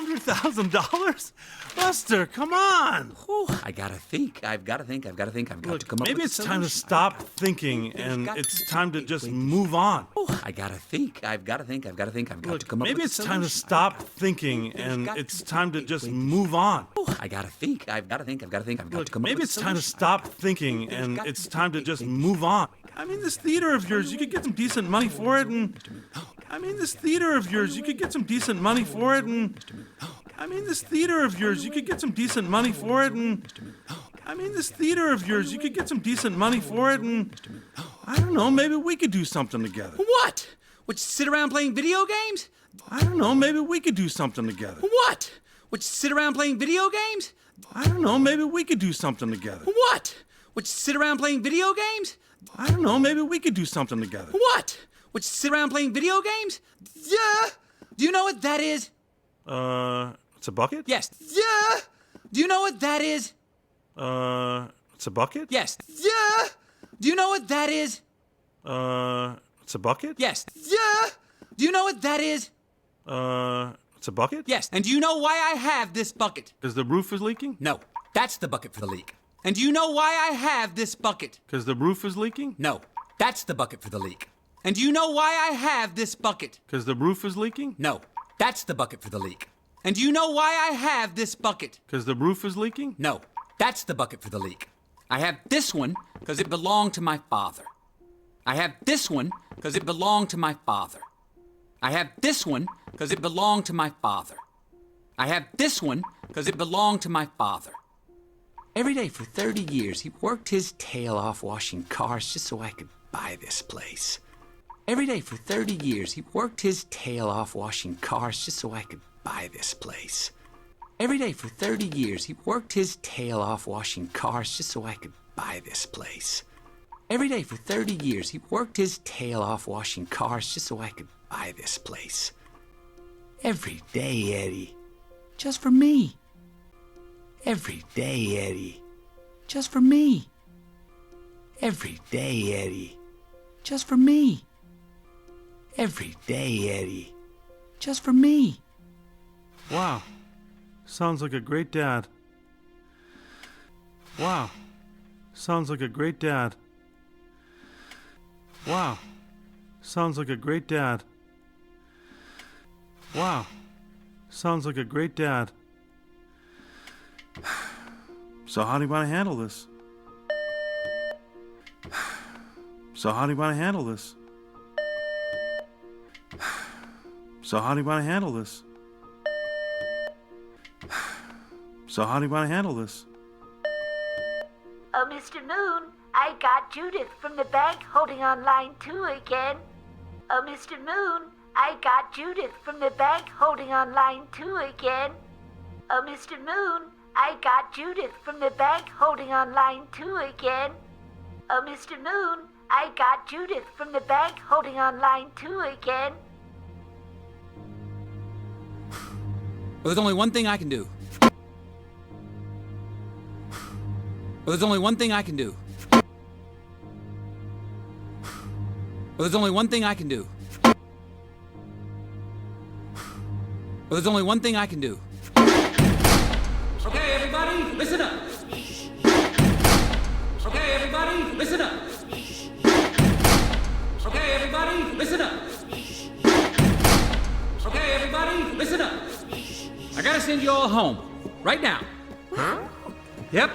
$100,000? Buster, come on. Whew, I've got to think. I've got to come up Maybe with it's a time to solution. stop thinking and it's time to just move on. I got to think. I've got to come up Maybe with a solution. it's time to stop thinking and it's time to just move on. I got to think. I've got to come up Maybe with a it's time to solution. stop thinking and it's time to just move on. I mean, this theater of yours, you could get some decent money for it and... I mean, this theater of yours, you could get some decent money for it and... I mean, this theater of yours, you could get some decent money for it and... I mean, this theater of yours, you could get some decent money for it and... I don't know, maybe we could do something together. What? Would you sit around playing video games? I don't know, maybe we could do something together. What? Would you sit around playing video games? I don't know, maybe we could do something together. What? Would you sit around playing video games? I don't know, maybe we could do something together. What? Would you sit around playing video games? Yeah. Do you know what that is? It's a bucket? Yes. Yeah. Do you know what that is? It's a bucket? Yes. Yeah. Do you know what that is? It's a bucket? Yes. Yeah. Do you know what that is? It's a bucket? Yes. And do you know why I have this bucket? Because the roof is leaking? No. That's the bucket for the leak. And do you know why I have this bucket? Because the roof is leaking? No. That's the bucket for the leak. And do you know why I have this bucket? Because the roof is leaking? No. That's the bucket for the leak. And do you know why I have this bucket? Because the roof is leaking? No. That's the bucket for the leak. I have this one because it belonged to my father. I have this one because it belonged to my father. I have this one because it belonged to my father. I have this one because it belonged to my father. Every day for 30 years, he worked his tail off washing cars just so I could buy this place. Every day for 30 years, he worked his tail off washing cars just so I could buy this place. Every day for 30 years, he worked his tail off washing cars just so I could buy this place. Every day for 30 years, he worked his tail off washing cars just so I could buy this place. Every day, Eddie. Just for me. Every day, Eddie. Just for me. Every day, Eddie. Just for me. Every day, Eddie. Just for me. Wow. Sounds like a great dad. Wow. Sounds like a great dad. Wow. Sounds like a great dad. Wow. Sounds like a great dad. So how do you want to handle this? So how do you want to handle this? So how do you want to handle this? So how do you want to handle this? Oh, Mr. Moon, I got Judith from the bank holding on line 2 again. Oh, Mr. Moon, I got Judith from the bank holding on line 2 again. Oh, Mr. Moon, I got Judith from the bank holding on line 2 again. Oh, Mr. Moon, I got Judith from the bank holding on line 2 again. Well, there's only one thing I can do. Well, there's only one thing I can do. Well, there's only one thing I can do. Well, there's only one thing I can do. Okay, everybody, listen up. Okay, everybody, listen up. Okay, everybody, listen up. Okay, everybody, listen up. I gotta send you all home. Right now. Huh? Yep.